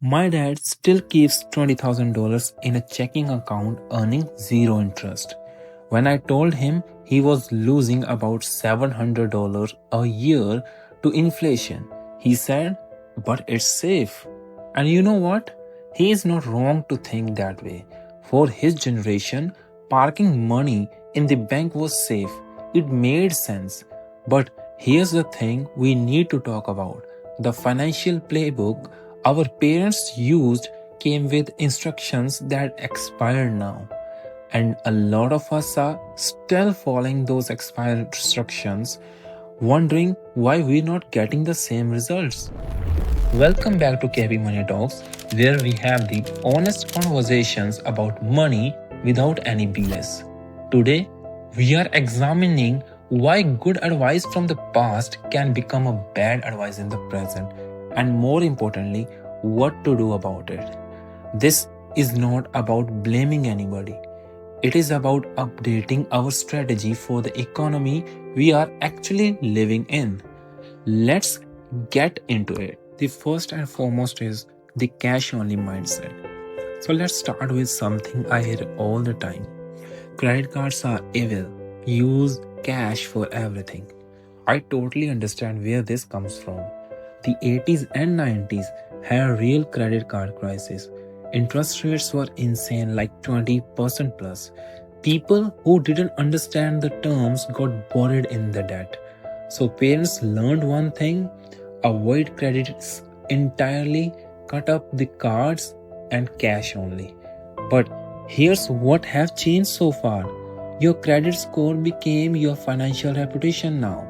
My dad still keeps $20,000 in a checking account earning zero interest. When I told him he was losing about $700 a year to inflation, he said, "But it's safe." And you know what? He is not wrong to think that way. For his generation, parking money in the bank was safe. It made sense. But here's the thing we need to talk about: the financial playbook our parents used came with instructions that expired now. And a lot of us are still following those expired instructions, wondering why we're not getting the same results. Welcome back to KB Money Talks, where we have the honest conversations about money without any BS. Today, we are examining why good advice from the past can become a bad advice in the present, and more importantly, what to do about it. This is not about blaming anybody. It is about updating our strategy for the economy we are actually living in. Let's get into it. The first and foremost is the cash only mindset. So let's start with something I hear all the time. Credit cards are evil. Use cash for everything. I totally understand where this comes from. The 80s and 90s had a real credit card crisis. Interest rates were insane, like 20% plus. People who didn't understand the terms got buried in the debt. So parents learned one thing: avoid credits entirely, cut up the cards and cash only. But here's what has changed so far. Your credit score became your financial reputation now.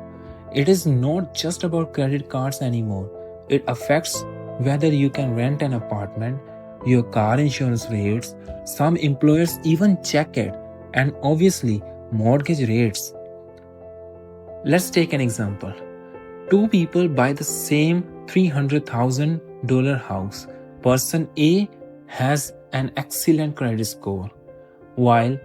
It is not just about credit cards anymore. It affects whether you can rent an apartment, your car insurance rates, some employers even check it, and obviously mortgage rates. Let's take an example. Two people buy the same $300,000 house. Person A has an excellent credit score, while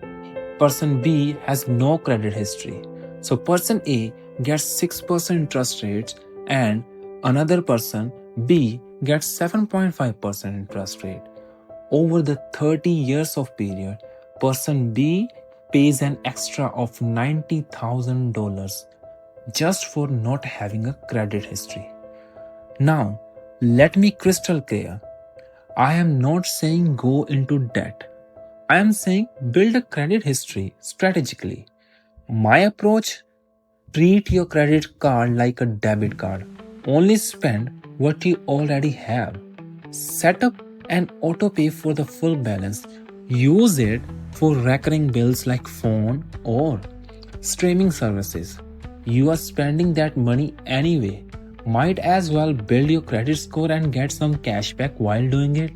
person B has no credit history. So person A gets 6% interest rates and another person B gets 7.5% interest rate. Over the 30 years of period, person B pays an extra of $90,000 just for not having a credit history. Now, let me crystal clear. I am not saying go into debt. I am saying build a credit history strategically. My approach: treat your credit card like a debit card. Only spend what you already have. Set up an auto pay for the full balance. Use it for recurring bills like phone or streaming services. You are spending that money anyway. Might as well build your credit score and get some cash back while doing it.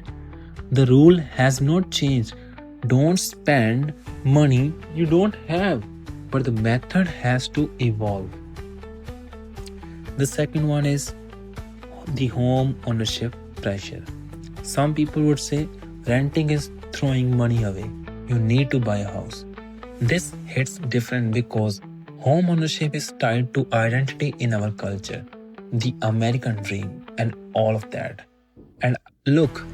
The rule has not changed. Don't spend money you don't have, but the method has to evolve. The second one is the home ownership pressure. Some people would say renting is throwing money away. You need to buy a house. This hits different because home ownership is tied to identity in our culture, the American dream, and all of that. And look,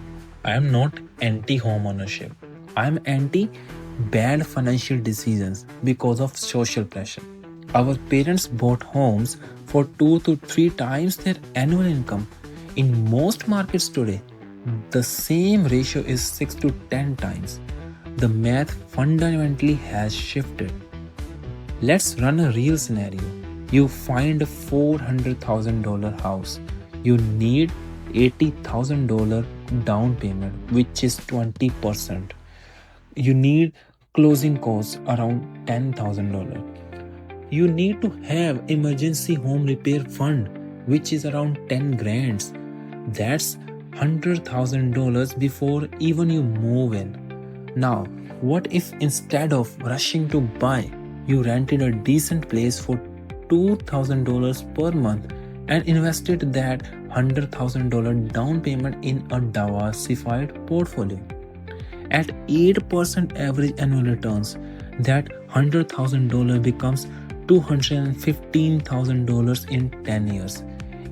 I am not anti home ownership. I am anti bad financial decisions because of social pressure. Our parents bought homes for 2 to 3 times their annual income. In most markets today, the same ratio is 6 to 10 times. The math fundamentally has shifted. Let's run a real scenario. You find a $400,000 house. You need $80,000 down payment, which is 20%. You need closing costs around $10,000. You need to have emergency home repair fund, which is around 10 grands. That's $100,000 before even you move in. Now, what if instead of rushing to buy, you rented a decent place for $2,000 per month and invested that $100,000 down payment in a diversified portfolio? At 8% average annual returns, that $100,000 becomes $215,000 in 10 years,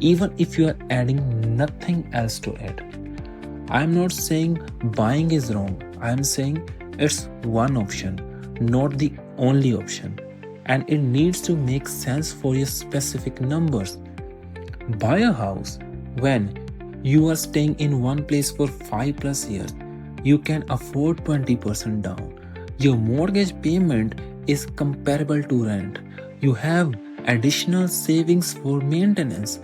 even if you are adding nothing else to it. I'm not saying buying is wrong. I'm saying it's one option, not the only option. And it needs to make sense for your specific numbers. Buy a house when you are staying in one place for 5 plus years. You can afford 20% down. Your mortgage payment is comparable to rent. You have additional savings for maintenance.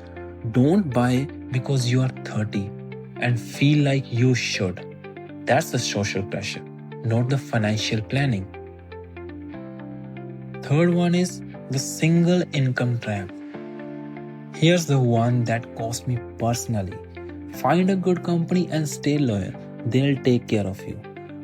Don't buy because you are 30 and feel like you should. That's the social pressure, not the financial planning. Third one is the single income trap. Here's the one that cost me personally. Find a good company and stay loyal. They'll take care of you.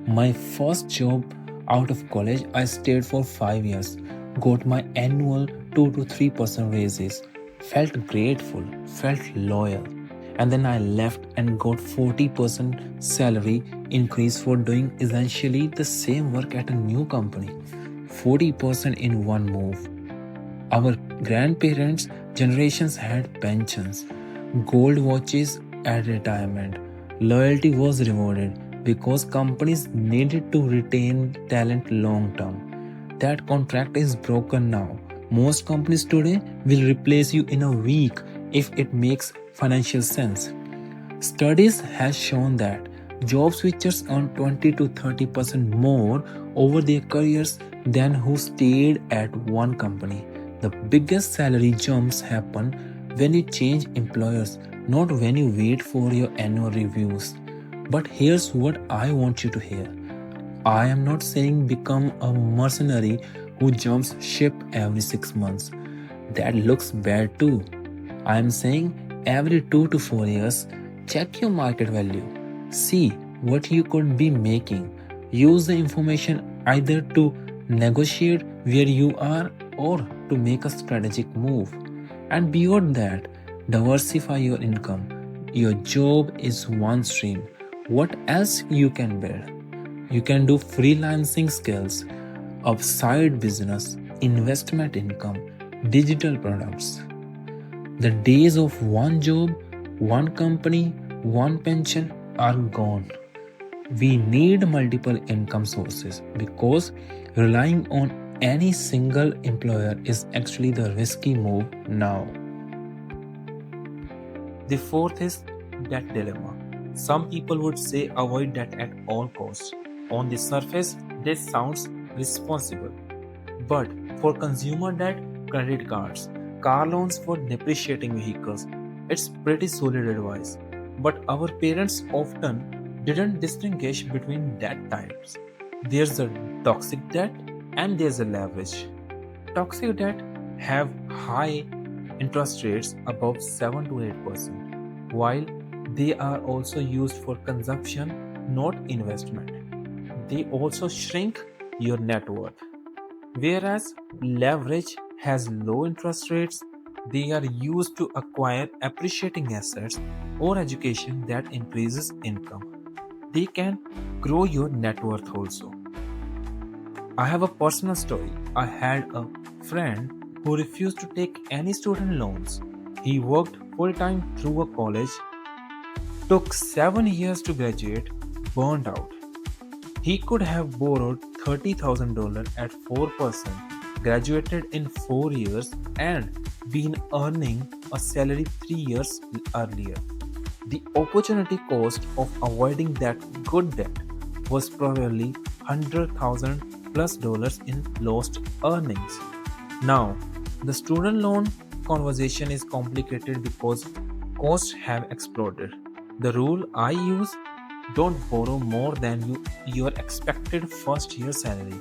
My first job out of college, I stayed for 5 years, got my annual 2 to 3% raises, felt grateful, felt loyal. And then I left and got 40% salary increase for doing essentially the same work at a new company. 40% in one move. Our grandparents' generations had pensions, gold watches at retirement. Loyalty was rewarded because companies needed to retain talent long term. That contract is broken now. Most companies today will replace you in a week if it makes financial sense. Studies have shown that job switchers earn 20 to 30% more over their careers than who stayed at one company. The biggest salary jumps happen when you change employers, not when you wait for your annual reviews. But here's what I want you to hear. I am not saying become a mercenary who jumps ship every 6 months. That looks bad too. I am saying every 2 to 4 years, check your market value. See what you could be making. Use the information either to negotiate where you are or to make a strategic move. And beyond that, diversify your income. Your job is one stream. What else you can build? You can do freelancing skills, a side business, investment income, digital products. The days of one job, one company, one pension are gone. We need multiple income sources because relying on any single employer is actually the risky move now. The fourth is debt dilemma. Some people would say avoid debt at all costs. On the surface, this sounds responsible. But for consumer debt, credit cards, car loans for depreciating vehicles, it's pretty solid advice. But our parents often didn't distinguish between debt types. There's a toxic debt and there's a leverage. Toxic debt have high interest rates above 7 to 8%, while they are also used for consumption, not investment. They also shrink your net worth. Whereas leverage has low interest rates, they are used to acquire appreciating assets or education that increases income. They can grow your net worth also. I have a personal story. I had a friend who refused to take any student loans. He worked full time through a college, took 7 years to graduate, burned out. He could have borrowed $30,000 at 4%, graduated in 4 years, and been earning a salary 3 years earlier. The opportunity cost of avoiding that good debt was probably $100,000 plus dollars in lost earnings. Now, the student loan conversation is complicated because costs have exploded. The rule I use: don't borrow more than your expected first year salary.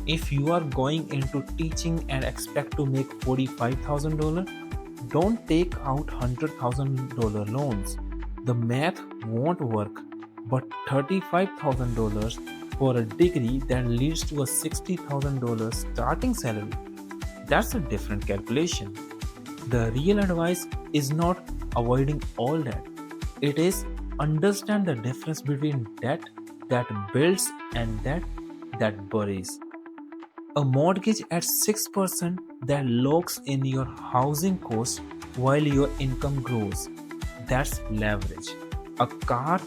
If you are going into teaching and expect to make $45,000, don't take out $100,000 loans. The math won't work, but $35,000 for a degree that leads to a $60,000 starting salary, that's a different calculation. The real advice is not avoiding all debt. It is understand the difference between debt that builds and debt that buries. A mortgage at 6% that locks in your housing costs while your income grows. That's leverage. A car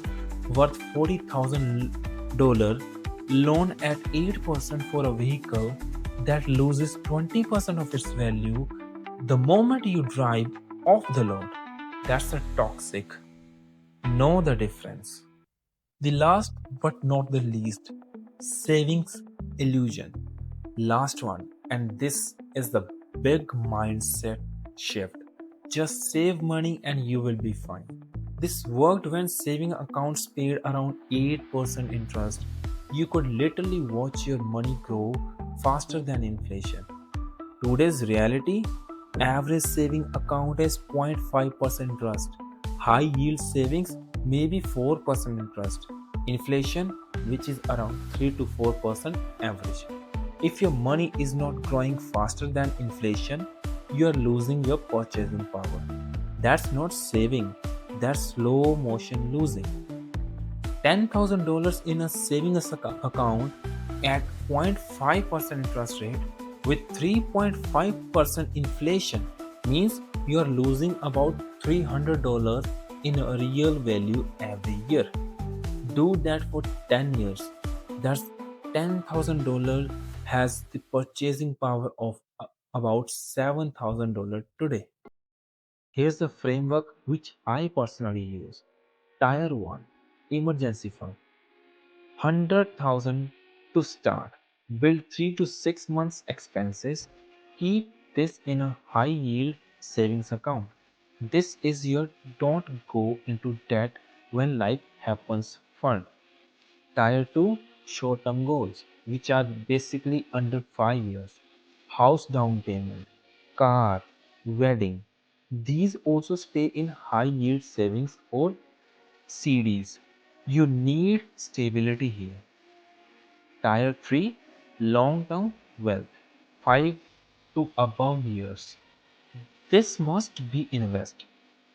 worth $40,000 loan at 8% for a vehicle that loses 20% of its value the moment you drive off the lot. That's a toxic. Know the difference. The last but not the least, savings illusion. Last one, and this is the big mindset shift. Just save money and you will be fine. This worked when saving accounts paid around 8% interest. You could literally watch your money grow faster than inflation. Today's reality, average saving account is 0.5% interest. High yield savings maybe 4% interest. Inflation, which is around 3 to 4% average. If your money is not growing faster than inflation, you are losing your purchasing power. That's not saving, that's slow motion losing. $10,000 in a savings account at 0.5% interest rate with 3.5% inflation means you are losing about $300 in a real value every year. Do that for 10 years. That's $10,000 has the purchasing power of about $7,000 today. Here's the framework which I personally use. Tier 1 Emergency Fund 100,000 to start. Build 3 to 6 months expenses. Keep this in a high yield savings account. This is your don't go into debt when life happens fund. Tier 2 short term goals, which are basically under 5 years. House down payment, car, wedding. These also stay in high yield savings or CDs. You need stability here. Tier 3 long term wealth, 5 to above years. This must be invest,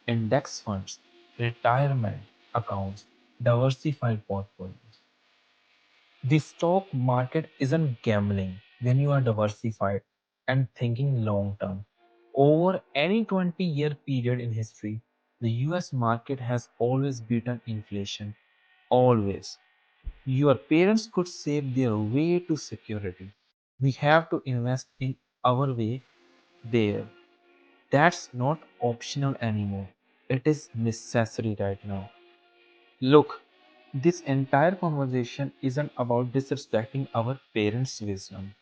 index funds, retirement accounts, diversified portfolios. The stock market isn't gambling when you are diversified and thinking long term. Over any 20-year period in history, the US market has always beaten inflation. Always. Your parents could save their way to security. We have to invest in our way there. That's not optional anymore. It is necessary right now. Look, this entire conversation isn't about disrespecting our parents' wisdom.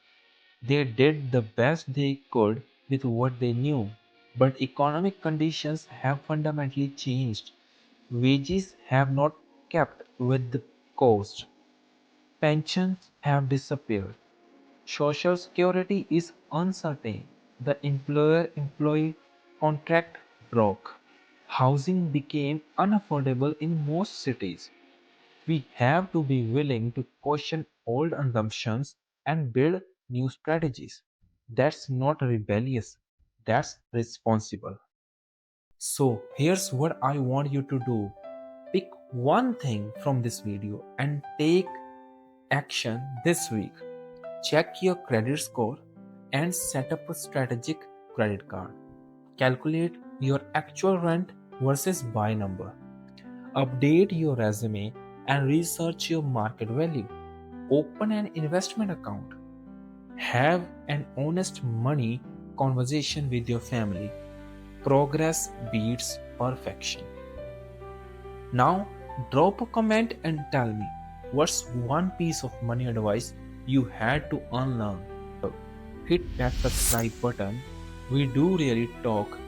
They did the best they could with what they knew. But economic conditions have fundamentally changed. Wages have not kept with the cost. Pensions have disappeared. Social security is uncertain. The employer employee contract broke. Housing became unaffordable in most cities. We have to be willing to question old assumptions and build new strategies. That's not rebellious, that's responsible. So, here's what I want you to do. Pick one thing from this video and take action this week. Check your credit score and set up a strategic credit card. Calculate your actual rent versus buy number. Update your resume and research your market value. Open an investment account. Have an honest money conversation with your family. Progress beats perfection. Now, drop a comment and tell me what's one piece of money advice you had to unlearn. Hit that subscribe button. We do really talk